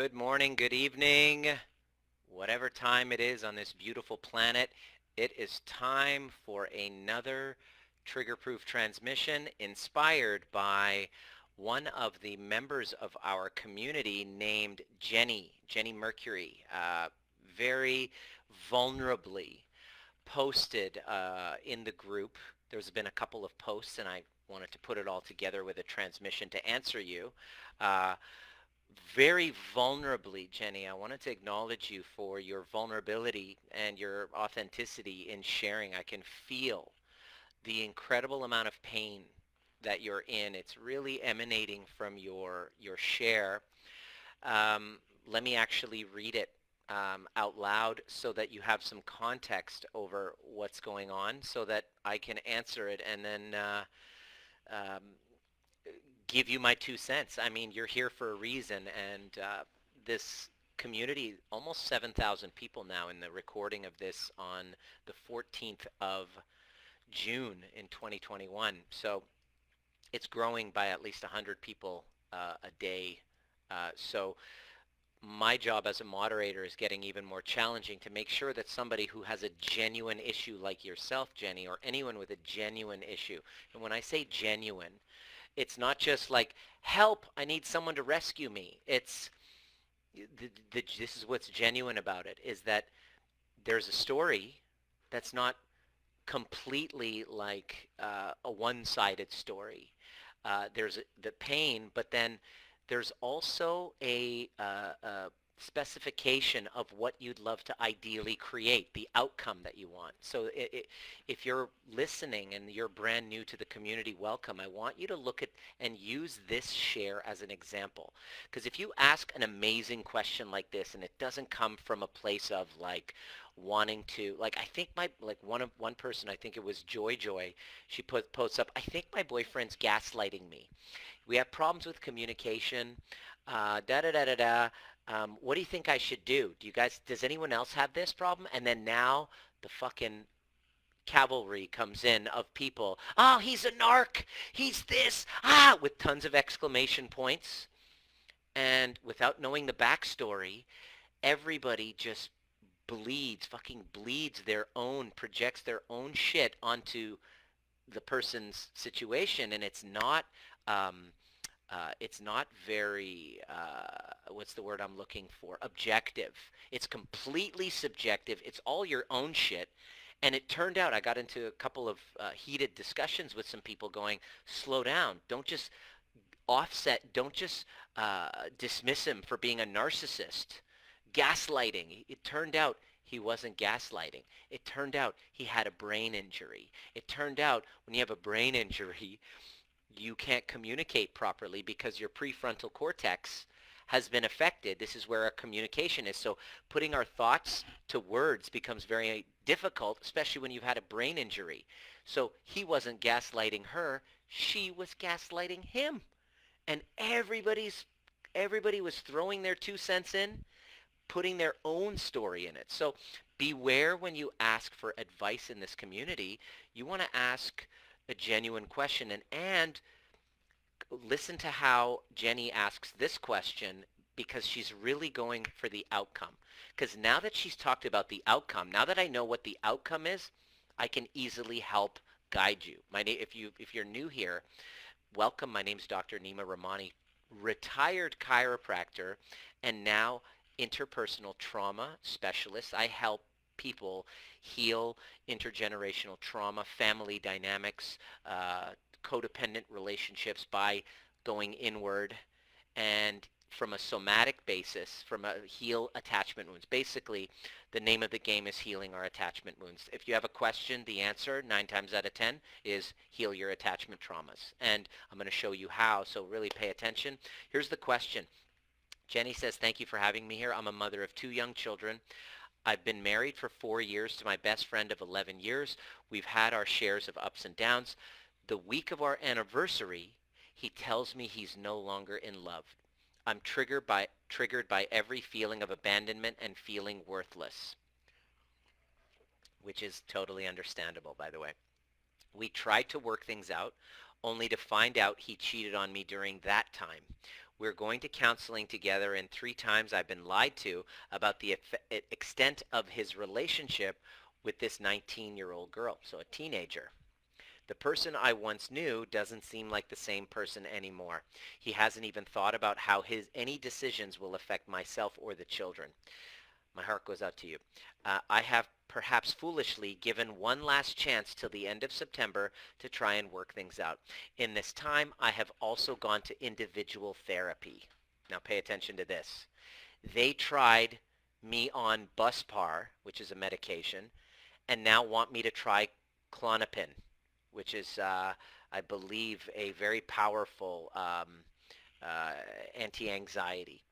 Good morning, good evening, whatever time it is on this beautiful planet. It is time for another trigger-proof transmission inspired by one of the members of our community named Jenny Mercury. Very vulnerably posted in the group. There's been a couple of posts, and I wanted to put it all together with a transmission to answer you. Uh, Very vulnerably, Jenny, I wanted to acknowledge you for your vulnerability and your authenticity in sharing. I can feel the incredible amount of pain that you're in. It's really emanating from your share. Um, Let me actually read it out loud so that you have some context over what's going on so that I can answer it and then um, give you my 2 cents. I mean, you're here for a reason, and this community, almost 7,000 people now in the recording of this on the 14th of June in 2021. So it's growing by at least 100 people a day. So my job as a moderator is getting even more challenging to make sure that somebody who has a genuine issue like yourself, Jenny, or anyone with a genuine issue, and when I say genuine, it's not just like, help, I need someone to rescue me. It's this is what's genuine about it, is that there's a story that's not completely like a one-sided story. There's the pain, but then there's also a specification of what you'd love to ideally create, the outcome that you want. So if you're listening and you're brand new to the community, welcome. I want you to look at and use this share as an example. Because if you ask an amazing question like this and it doesn't come from a place of like wanting to, like, I think one person, I think it was Joy, she posts up, I think my boyfriend's gaslighting me. We have problems with communication, da da da da da. What do you think I should do? Does anyone else have this problem? And then now the fucking cavalry comes in of people. Oh, he's a narc. He's this. With tons of exclamation points. And without knowing the backstory, everybody just fucking bleeds projects their own shit onto the person's situation, and um, it's not very, what's the word I'm looking for? Objective. It's completely subjective. It's all your own shit. And it turned out I got into a couple of heated discussions with some people going, slow down. Don't just don't just dismiss him for being a narcissist. Gaslighting. It turned out he wasn't gaslighting. It turned out he had a brain injury. It turned out when you have a brain injury, you can't communicate properly because your prefrontal cortex has been affected. This is where our communication is. So putting our thoughts to words becomes very difficult, especially when you've had a brain injury. So he wasn't gaslighting her. She was gaslighting him. And everybody was throwing their 2 cents in, putting their own story in it. So beware when you ask for advice in this community. You want to ask a genuine question, and listen to how Jenny asks this question, because she's really going for the outcome. Because now that she's talked about the outcome, now that I know what the outcome is, I can easily help guide you. If you're new here, welcome. My name's Dr. Nima Rahmany, retired chiropractor and now interpersonal trauma specialist. I help people heal intergenerational trauma, family dynamics, codependent relationships by going inward, and from a somatic basis, from a heal attachment wounds. Basically, the name of the game is healing our attachment wounds. If you have a question, the answer 9 times out of 10 is heal your attachment traumas. And I'm going to show you how, so really pay attention. Here's the question. Jenny says, thank you for having me here. I'm a mother of 2 young children. I've been married for 4 years to my best friend of 11 years. We've had our shares of ups and downs. The week of our anniversary, he tells me he's no longer in love. I'm triggered by every feeling of abandonment and feeling worthless, which is totally understandable, by the way. We tried to work things out, only to find out he cheated on me during that time. We're going to counseling together, and 3 times I've been lied to about the extent of his relationship with this 19-year-old girl, so a teenager. The person I once knew doesn't seem like the same person anymore. He hasn't even thought about how any decisions will affect myself or the children. My heart goes out to you. I have perhaps foolishly given one last chance till the end of September to try and work things out. In this time, I have also gone to individual therapy. Now pay attention to this. They tried me on Buspar, which is a medication, and now want me to try Klonopin, which is, I believe, a very powerful anti-anxiety.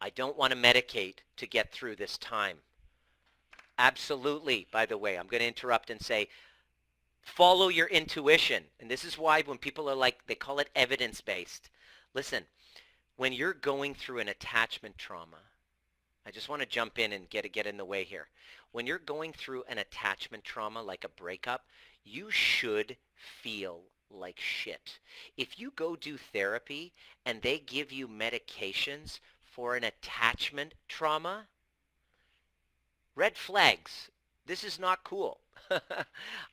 I don't want to medicate to get through this time. Absolutely, by the way, I'm going to interrupt and say, follow your intuition. And this is why when people are like, they call it evidence-based. Listen, when you're going through an attachment trauma, I just want to jump in and get in the way here. When you're going through an attachment trauma like a breakup, you should feel like shit. If you go do therapy and they give you medications for an attachment trauma, red flags. This is not cool.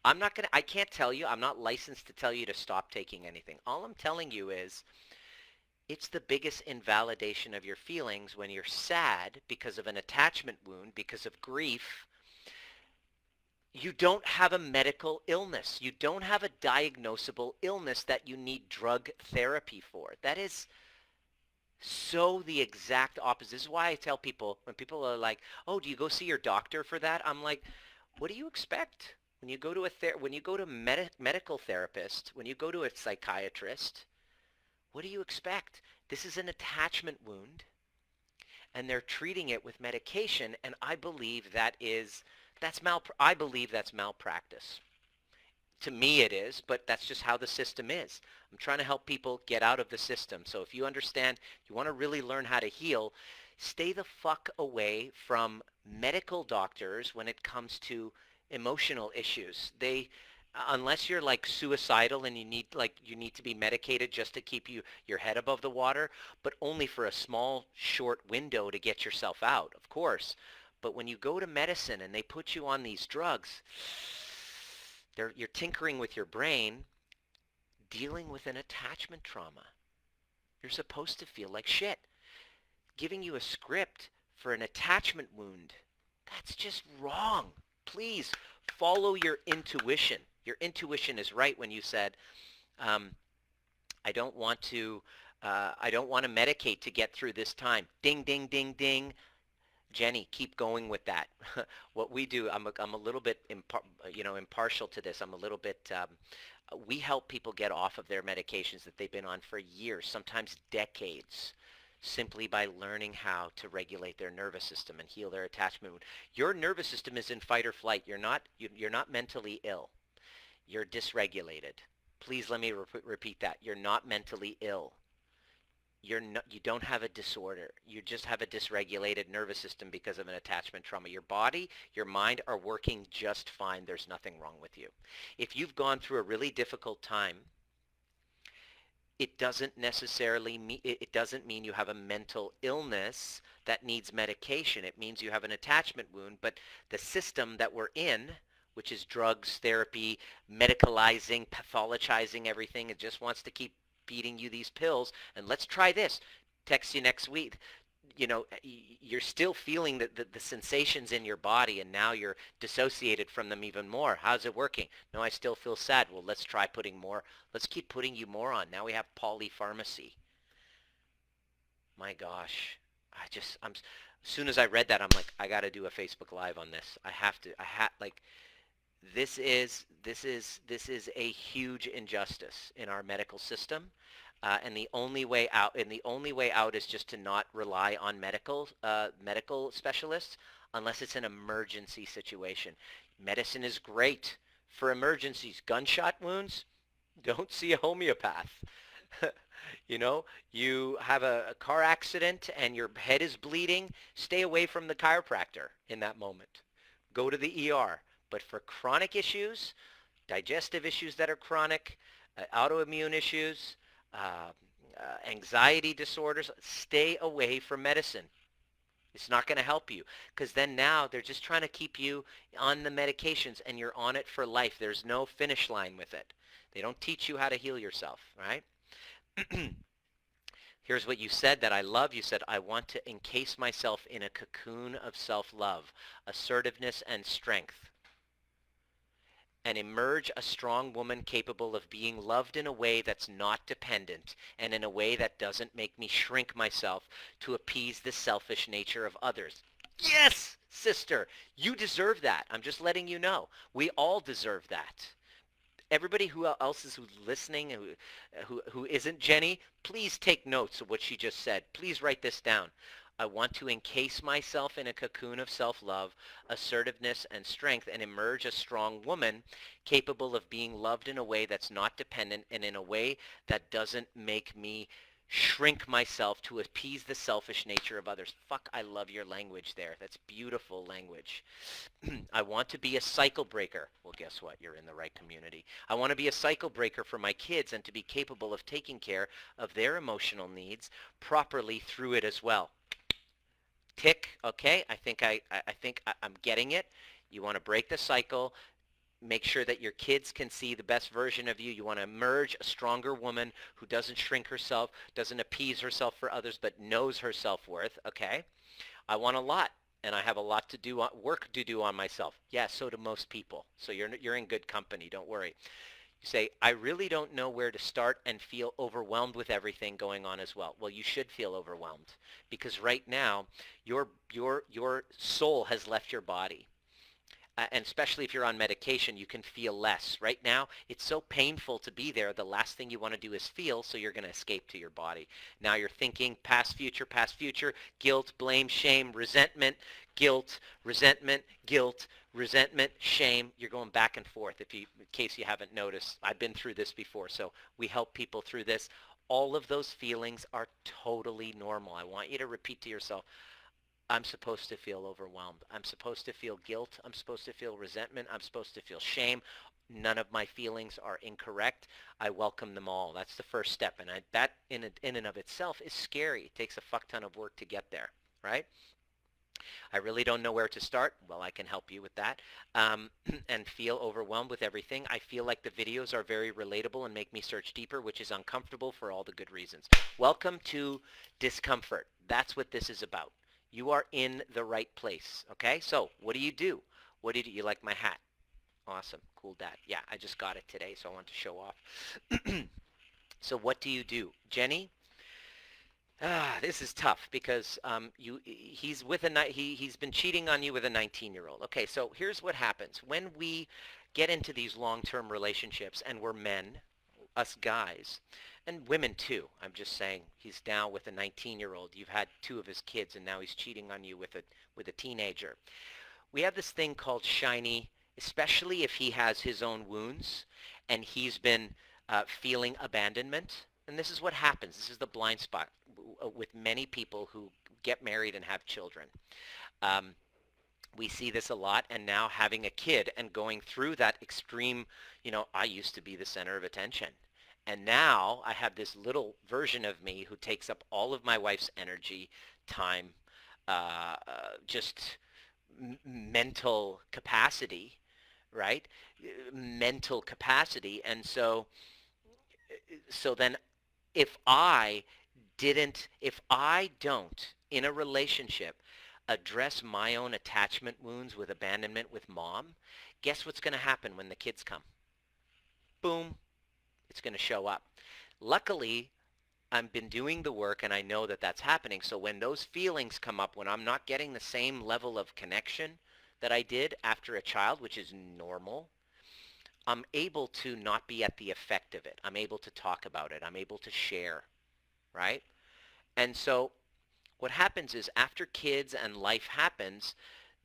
I can't tell you, I'm not licensed to tell you to stop taking anything. All I'm telling you is it's the biggest invalidation of your feelings when you're sad because of an attachment wound, because of grief. You don't have a medical illness. You don't have a diagnosable illness that you need drug therapy for. That is so the exact opposite. This is why I tell people, when people are like, oh, do you go see your doctor for that? I'm like, what do you expect? When you go to medical therapist, when you go to a psychiatrist, what do you expect? This is an attachment wound, and they're treating it with medication, and I believe I believe that's malpractice. To me it is, but that's just how the system is. I'm trying to help people get out of the system. So if you understand, you want to really learn how to heal, stay the fuck away from medical doctors when it comes to emotional issues. Unless you're like suicidal and you need to be medicated just to keep your head above the water, but only for a small short window to get yourself out, of course. But when you go to medicine and they put you on these drugs, you're tinkering with your brain, dealing with an attachment trauma. You're supposed to feel like shit. Giving you a script for an attachment wound, that's just wrong. Please follow your intuition. Your intuition is right when you said, I don't want to medicate to get through this time. Ding, ding, ding, ding. Jenny, keep going with that. What we do, I'm a little bit impartial to this. I'm a little bit. We help people get off of their medications that they've been on for years, sometimes decades, simply by learning how to regulate their nervous system and heal their attachment. Your nervous system is in fight or flight. You're not mentally ill. You're dysregulated. Please let me repeat that. You're not mentally ill. You don't have a disorder. You just have a dysregulated nervous system because of an attachment trauma. Your body, your mind are working just fine. There's nothing wrong with you. If you've gone through a really difficult time, it doesn't mean you have a mental illness that needs medication. It means you have an attachment wound, but the system that we're in, which is drugs, therapy, medicalizing, pathologizing everything, it just wants to keep feeding you these pills, and let's try this. Text you next week. You're still feeling the sensations in your body, and now you're dissociated from them even more. How's it working? No, I still feel sad. Well, let's keep putting you more on. Now we have polypharmacy. My gosh. As soon as I read that, I'm like, I got to do a Facebook Live on this. This is a huge injustice in our medical system, and the only way out is just to not rely on medical specialists unless it's an emergency situation. Medicine is great for emergencies. Gunshot wounds, don't see a homeopath. You have a car accident and your head is bleeding, stay away from the chiropractor in that moment. Go to the ER. But for chronic issues, digestive issues that are chronic, autoimmune issues, anxiety disorders, stay away from medicine. It's not going to help you because then now they're just trying to keep you on the medications and you're on it for life. There's no finish line with it. They don't teach you how to heal yourself, right? Here's what you said that I love. You said, I want to encase myself in a cocoon of self-love, assertiveness, and strength, and emerge a strong woman capable of being loved in a way that's not dependent and in a way that doesn't make me shrink myself to appease the selfish nature of others. Yes, sister, you deserve that. I'm just letting you know. We all deserve that. Everybody who else is who's listening, who isn't Jenny, please take notes of what she just said. Please write this down. I want to encase myself in a cocoon of self-love, assertiveness, and strength, and emerge a strong woman capable of being loved in a way that's not dependent and in a way that doesn't make me shrink myself to appease the selfish nature of others. Fuck, I love your language there. That's beautiful language. I want to be a cycle breaker. Well, guess what? You're in the right community. I want to be a cycle breaker for my kids and to be capable of taking care of their emotional needs properly through it as well. Tick. Okay, I think I'm getting it. You want to break the cycle, make sure that your kids can see the best version of you. You want to emerge a stronger woman who doesn't shrink herself, doesn't appease herself for others, but knows her self-worth. Okay, I want a lot, and I have a lot to do, work to do on myself. Yeah, so do most people. So you're in good company. Don't worry. You say, I really don't know where to start and feel overwhelmed with everything going on as well. Well, you should feel overwhelmed because right now your soul has left your body. And especially if you're on medication, you can feel less. Right now, it's so painful to be there. The last thing you want to do is feel, so you're going to escape to your body. Now you're thinking past, future, guilt, blame, shame, resentment, guilt, resentment, shame. You're going back and forth. In case you haven't noticed, I've been through this before, so we help people through this. All of those feelings are totally normal. I want you to repeat to yourself, I'm supposed to feel overwhelmed. I'm supposed to feel guilt. I'm supposed to feel resentment. I'm supposed to feel shame. None of my feelings are incorrect. I welcome them all. That's the first step. And that in and of itself is scary. It takes a fuck ton of work to get there, right? I really don't know where to start. Well, I can help you with that. And feel overwhelmed with everything. I feel like the videos are very relatable and make me search deeper, which is uncomfortable for all the good reasons. Welcome to discomfort. That's what this is about. You are in the right place, okay? So what do? What do you do? You like my hat? Awesome. Cool, Dad. Yeah, I just got it today, so I want to show off. So what do you do? Jenny? This is tough because he's been cheating on you with a 19-year-old. Okay, so here's what happens. When we get into these long-term relationships and we're men, us guys, and women too. I'm just saying he's now with a 19-year-old. You've had two of his kids, and now he's cheating on you with a teenager. We have this thing called shiny, especially if he has his own wounds and he's been feeling abandonment. And this is what happens. This is the blind spot with many people who get married and have children. We see this a lot, and now having a kid and going through that extreme, I used to be the center of attention. And now I have this little version of me who takes up all of my wife's energy, time, just mental capacity, right? Mental capacity. And so then if I don't, in a relationship, address my own attachment wounds with abandonment with mom, guess what's going to happen when the kids come? Boom. It's going to show up. Luckily, I've been doing the work and I know that that's happening. So when those feelings come up, when I'm not getting the same level of connection that I did after a child, which is normal, I'm able to not be at the effect of it. I'm able to talk about it. I'm able to share, right? And so what happens is after kids and life happens,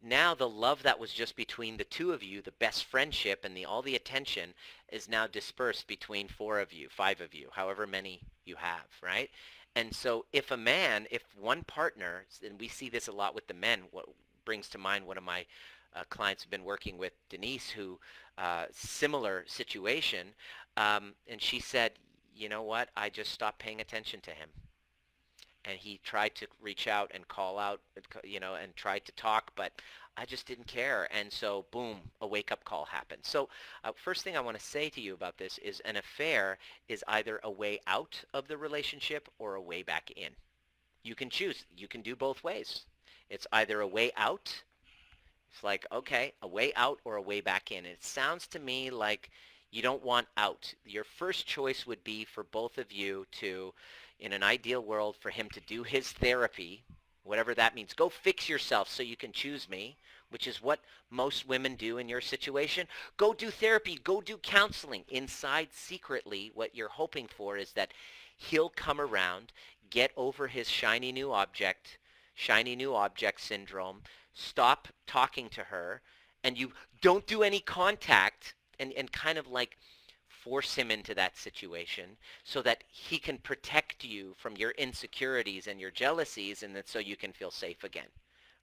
now the love that was just between the two of you, the best friendship and all the attention is now dispersed between four of you, five of you, however many you have, right? And so if one partner, and we see this a lot with the men, what brings to mind one of my clients have been working with, Denise, who similar situation, and she said, you know what? I just stopped paying attention to him. And he tried to reach out and call out, and tried to talk, but I just didn't care. And so, boom, a wake-up call happened. So, first thing I want to say to you about this is an affair is either a way out of the relationship or a way back in. You can choose. You can do both ways. It's either a way out. It's like, okay, a way out or a way back in. And it sounds to me like you don't want out. Your first choice would be for both of you to, in an ideal world, for him to do his therapy, whatever that means. Go fix yourself so you can choose me, which is what most women do in your situation. Go do therapy. Go do counseling. Inside, secretly, what you're hoping for is that he'll come around, get over his shiny new object syndrome, stop talking to her, and you don't do any contact, and kind of like force him into that situation so that he can protect you from your insecurities and your jealousies, and that so you can feel safe again.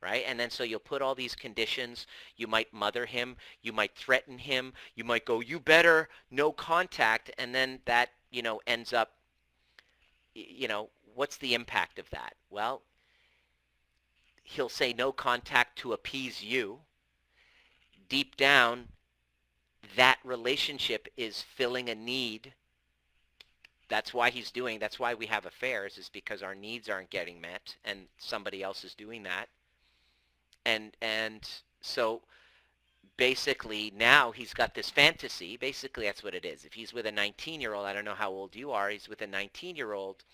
Right? And then so you'll put all these conditions. You might mother him. You might threaten him. You might go, you better, no contact. And then that, ends up, what's the impact of that? Well, he'll say no contact to appease you. Deep down, that relationship is filling a need. That's why we have affairs, is because our needs aren't getting met and somebody else is doing that. And so basically now he's got this fantasy. Basically that's what it is. If he's with a 19-year-old, I don't know how old you are, he's with a 19-year-old,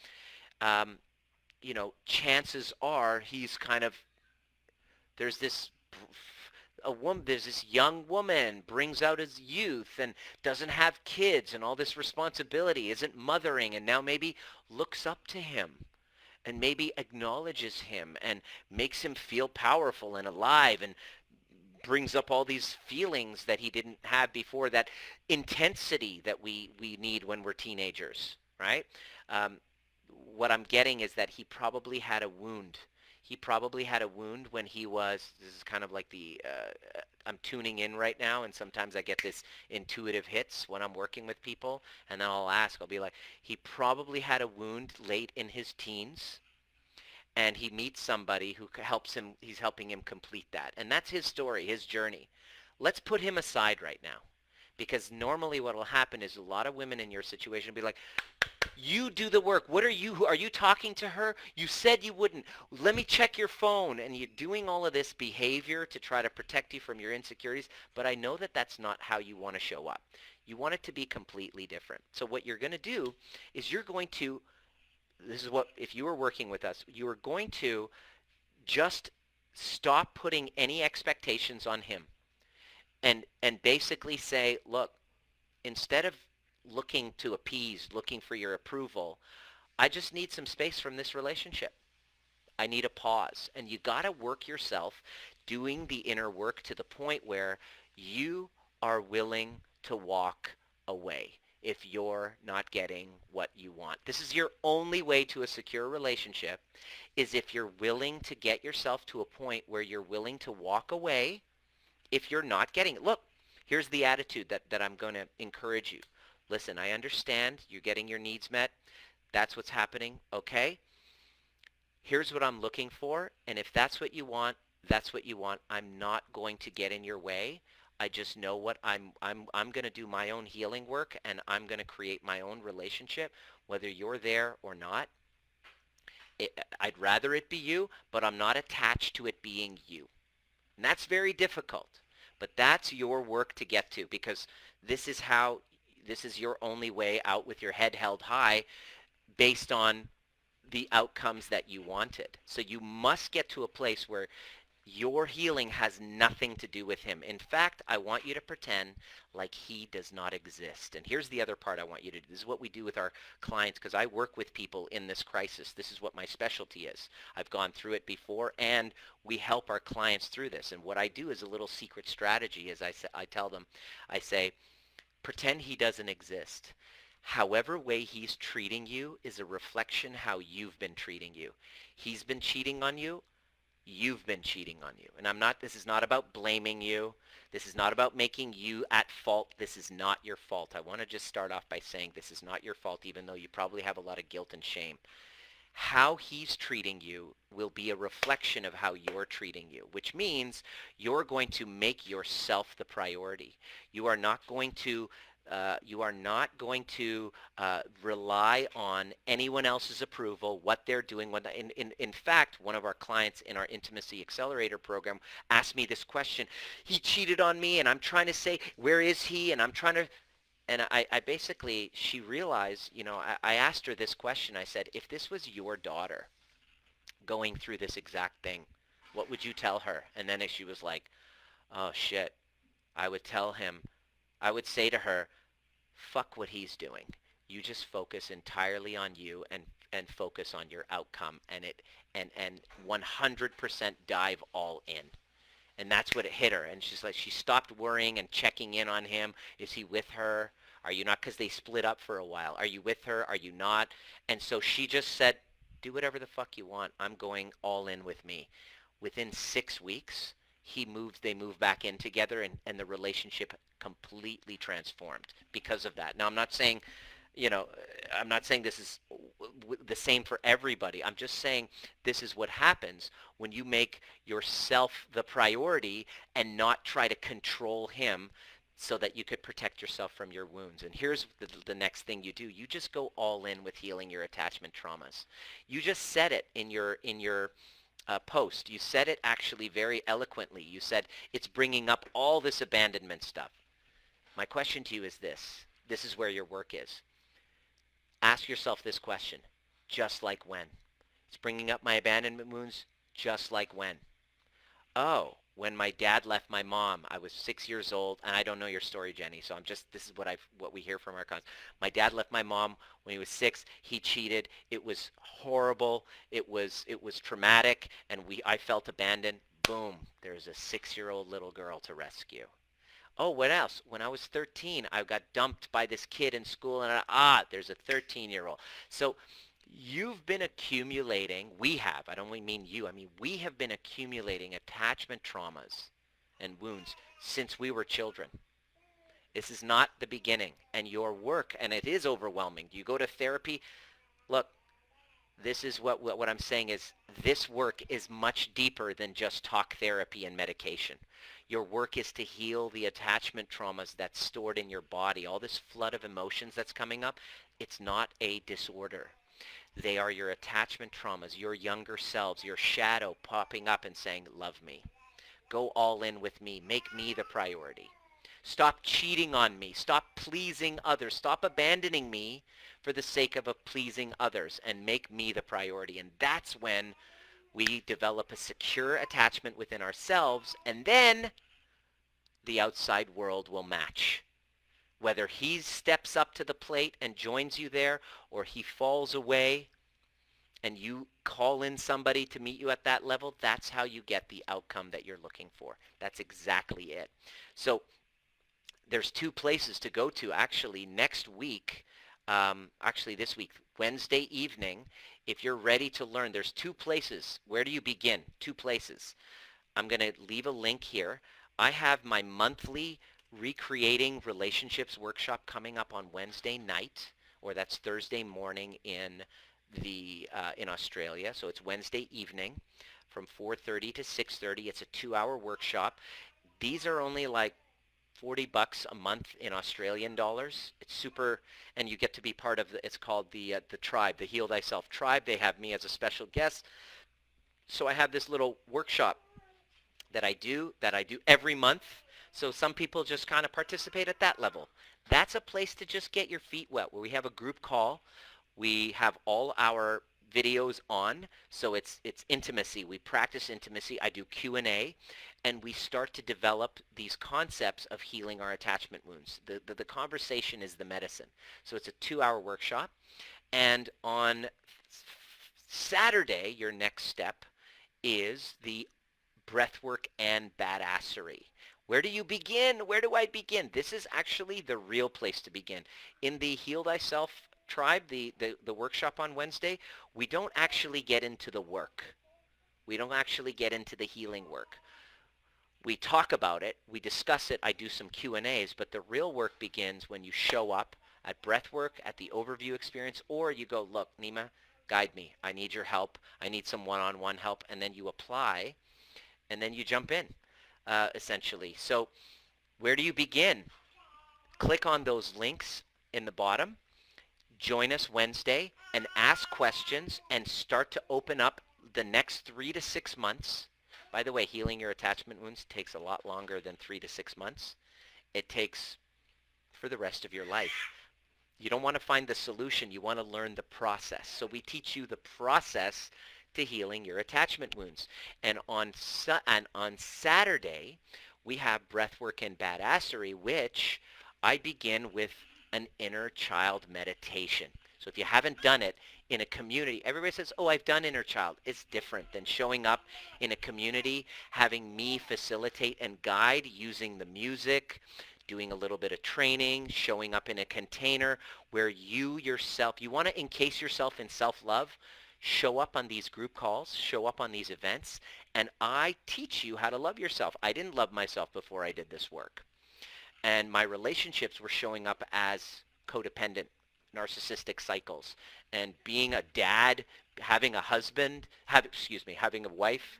chances are he's kind of, there's this young woman, brings out his youth and doesn't have kids and all this responsibility, isn't mothering, and now maybe looks up to him and maybe acknowledges him and makes him feel powerful and alive, and brings up all these feelings that he didn't have before, that intensity that we need when we're teenagers, right? What I'm getting is that he probably had a wound. He probably had a wound when he was, this is kind of like I'm tuning in right now, and sometimes I get this intuitive hits when I'm working with people, and then I'll be like, he probably had a wound late in his teens, and he meets somebody who he's helping him complete that. And that's his story, his journey. Let's put him aside right now, because normally what will happen is a lot of women in your situation will be like, you do the work. Are you talking to her? You said you wouldn't. Let me check your phone. And you're doing all of this behavior to try to protect you from your insecurities. But I know that that's not how you want to show up. You want it to be completely different. So what you're going to do is if you were working with us, you are going to just stop putting any expectations on him. And basically say, look, instead of looking to appease, looking for your approval, I just need some space from this relationship. I need a pause. And you got to work yourself doing the inner work to the point where you are willing to walk away if you're not getting what you want. This is your only way to a secure relationship, is if you're willing to get yourself to a point where you're willing to walk away if you're not getting it. Look, here's the attitude that I'm going to encourage you. Listen, I understand you're getting your needs met. That's what's happening. Okay? Here's what I'm looking for. And if that's what you want, that's what you want. I'm not going to get in your way. I just know what I'm going to do my own healing work, and I'm going to create my own relationship, whether you're there or not. I'd rather it be you, but I'm not attached to it being you. And that's very difficult. But that's your work to get to, because this is your only way out with your head held high based on the outcomes that you wanted. So you must get to a place where your healing has nothing to do with him. In fact, I want you to pretend like he does not exist. And here's the other part I want you to do. This is what we do with our clients, because I work with people in this crisis. This is what my specialty is. I've gone through it before, and we help our clients through this. And what I do is a little secret strategy. As I tell them, I say, pretend he doesn't exist. However way he's treating you is a reflection how you've been treating you. He's been cheating on you. You've been cheating on you. And this is not about blaming you. This is not about making you at fault. This is not your fault. I want to just start off by saying this is not your fault, even though you probably have a lot of guilt and shame. How he's treating you will be a reflection of how you're treating you, which means you're going to make yourself the priority. You are not going to rely on anyone else's approval, what they're doing. In fact, one of our clients in our Intimacy Accelerator program asked me this question. He cheated on me, and I'm trying to say, where is he? And I'm trying to, and I basically, she realized, I asked her this question. I said, if this was your daughter going through this exact thing, what would you tell her? And then she was like, oh shit, I would tell him, I would say to her, fuck what he's doing. You just focus entirely on you and focus on your outcome and 100% dive all in. And that's what it hit her. And she's like, she stopped worrying and checking in on him. Is he with her? Are you not? Because they split up for a while. Are you with her? Are you not? And so she just said, do whatever the fuck you want. I'm going all in with me. Within 6 weeks, they moved back in together, and the relationship completely transformed because of that. Now, I'm not saying this is the same for everybody. I'm just saying this is what happens when you make yourself the priority and not try to control him so that you could protect yourself from your wounds. And here's the next thing you do. You just go all in with healing your attachment traumas. You just said it in your post. You said it actually very eloquently. You said it's bringing up all this abandonment stuff. My question to you is this. This is where your work is. Ask yourself this question. Just like when? It's bringing up my abandonment wounds. Just like when? Oh, when my dad left my mom. I was 6 years old, and I don't know your story, Jenny, so this is what we hear from our clients. My dad left my mom when he was 6. He cheated. It was horrible. It was traumatic, and I felt abandoned. Boom, there's a 6-year-old little girl to rescue. Oh, what else? When I was 13, I got dumped by this kid in school, and there's a 13-year-old. So you've been accumulating, I don't mean you, we have been accumulating attachment traumas and wounds since we were children. This is not the beginning. And your work, and it is overwhelming. You go to therapy. Look, this is what I'm saying is this work is much deeper than just talk therapy and medication. Your work is to heal the attachment traumas that's stored in your body. All this flood of emotions that's coming up, it's not a disorder. They are your attachment traumas, your younger selves, your shadow popping up and saying, love me. Go all in with me. Make me the priority. Stop cheating on me. Stop pleasing others. Stop abandoning me for the sake of pleasing others, and make me the priority. And that's when we develop a secure attachment within ourselves, and then the outside world will match. Whether he steps up to the plate and joins you there, or he falls away and you call in somebody to meet you at that level, that's how you get the outcome that you're looking for. That's exactly it. So there's 2 places to go to actually next week. Actually this week, Wednesday evening. If you're ready to learn, there's 2 places. Where do you begin? 2 places. I'm going to leave a link here. I have my monthly Recreating Relationships workshop coming up on Wednesday night, or that's Thursday morning in Australia. So it's Wednesday evening from 4:30 to 6:30. It's a 2-hour workshop. These are only like $40 a month in Australian dollars. It's super, and you get to be part of it's called the tribe, the Heal Thyself tribe. They have me as a special guest. So I have this little workshop that I do every month. So some people just kind of participate at that level. That's a place to just get your feet wet, where we have a group call. We have all our videos on, so it's intimacy. We practice intimacy. I do Q&A, and we start to develop these concepts of healing our attachment wounds. The conversation is the medicine. So it's a 2-hour workshop, and on Saturday, your next step is the breathwork and badassery. Where do you begin? Where do I begin? This is actually the real place to begin. In the Heal Thyself tribe, the workshop on Wednesday, we don't actually get into the work. We don't actually get into the healing work. We talk about it, we discuss it, I do some Q&As, but the real work begins when you show up at breath work, at the overview experience, or you go, look, Nima, guide me. I need your help. I need some one-on-one help. And then you apply, and then you jump in, essentially. So where do you begin? Click on those links in the bottom. Join us Wednesday and ask questions and start to open up the next 3 to 6 months. By the way, healing your attachment wounds takes a lot longer than 3 to 6 months. It takes for the rest of your life. You don't want to find the solution. You want to learn the process. So we teach you the process to healing your attachment wounds. And on Saturday, we have breathwork and badassery, which I begin with an inner child meditation. So if you haven't done it in a community, everybody says, oh, I've done inner child. It's different than showing up in a community, having me facilitate and guide using the music, doing a little bit of training, showing up in a container where you yourself, you want to encase yourself in self-love, show up on these group calls, show up on these events, and I teach you how to love yourself. I didn't love myself before I did this work. And my relationships were showing up as codependent, narcissistic cycles. And being a dad, having a husband, having a wife,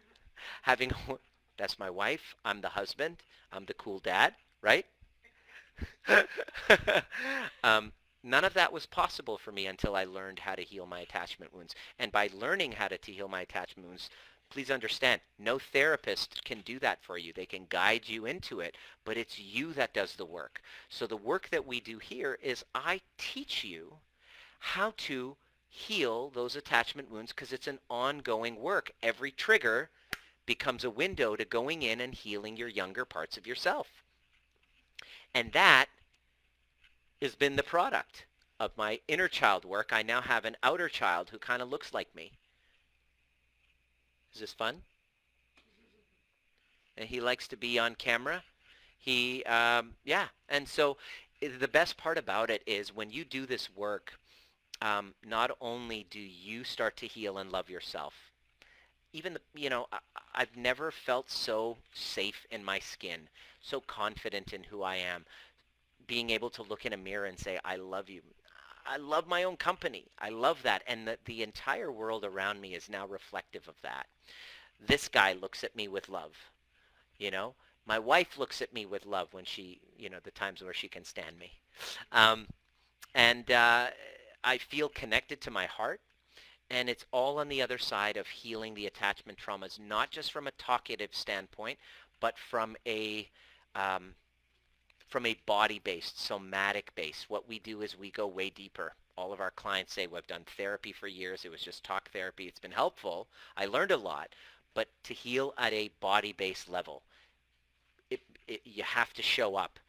that's my wife, I'm the husband, I'm the cool dad, right? None of that was possible for me until I learned how to heal my attachment wounds. And by learning how to heal my attachment wounds, please understand, no therapist can do that for you. They can guide you into it, but it's you that does the work. So the work that we do here is I teach you how to heal those attachment wounds because it's an ongoing work. Every trigger becomes a window to going in and healing your younger parts of yourself. And that has been the product of my inner child work. I now have an outer child who kind of looks like me. Is this fun? And he likes to be on camera. Yeah. And so the best part about it is when you do this work, not only do you start to heal and love yourself, even, I've never felt so safe in my skin, so confident in who I am, being able to look in a mirror and say, I love you. I love my own company. I love that. And the entire world around me is now reflective of that. This guy looks at me with love. My wife looks at me with love when she, the times where she can stand me. And I feel connected to my heart. And it's all on the other side of healing the attachment traumas, not just from a talkative standpoint, but from a body-based, somatic-based. What we do is we go way deeper. All of our clients say, well, I've done therapy for years. It was just talk therapy. It's been helpful. I learned a lot. But to heal at a body-based level, you have to show up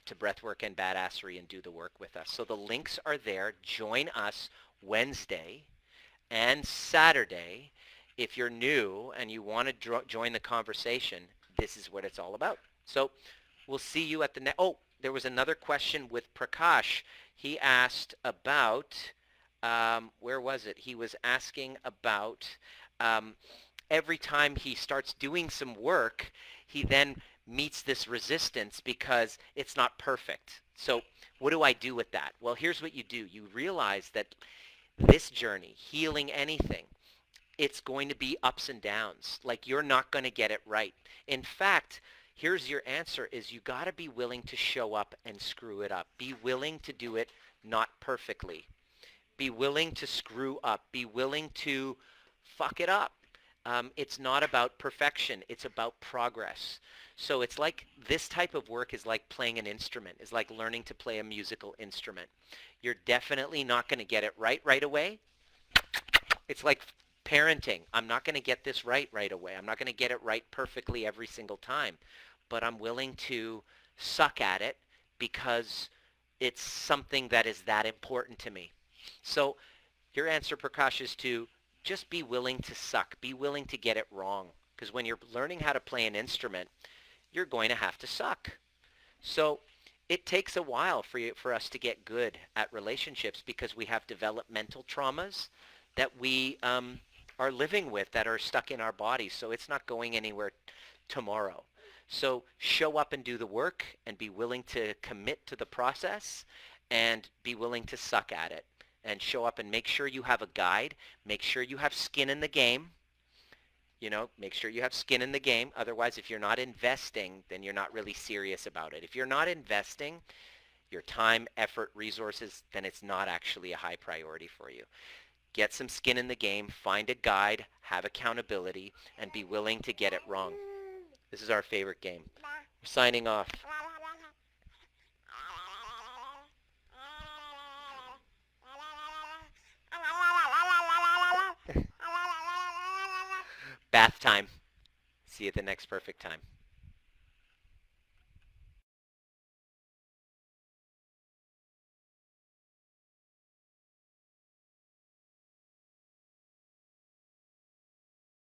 to Breathwork and Badassery and do the work with us. So the links are there. Join us Wednesday and Saturday. If you're new and you want to join the conversation, this is what it's all about. So we'll see you at the next. Oh, there was another question with Prakash. He asked about, where was it? He was asking about every time he starts doing some work, he then meets this resistance because it's not perfect. So what do I do with that? Well, here's what you do. You realize that this journey, healing anything, it's going to be ups and downs. Like you're not going to get it right. In fact, here's your answer is you got to be willing to show up and screw it up. Be willing to do it not perfectly. Be willing to screw up. Be willing to fuck it up. It's not about perfection. It's about progress. So it's like this type of work is like playing an instrument. It's like learning to play a musical instrument. You're definitely not going to get it right away. It's like parenting. I'm not going to get this right away. I'm not going to get it right perfectly every single time. But I'm willing to suck at it because it's something that is that important to me. So your answer, Prakash, is to just be willing to suck. Be willing to get it wrong. Because when you're learning how to play an instrument, you're going to have to suck. So it takes a while for us to get good at relationships because we have developmental traumas that we are living with that are stuck in our bodies. So it's not going anywhere tomorrow. So show up and do the work and be willing to commit to the process and be willing to suck at it. And show up and make sure you have a guide. Make sure you have skin in the game. You know, make sure you have skin in the game. Otherwise, if you're not investing, then you're not really serious about it. If you're not investing your time, effort, resources, then it's not actually a high priority for you. Get some skin in the game, find a guide, have accountability, and be willing to get it wrong. This is our favorite game. We're signing off. Bath time. See you at the next perfect time.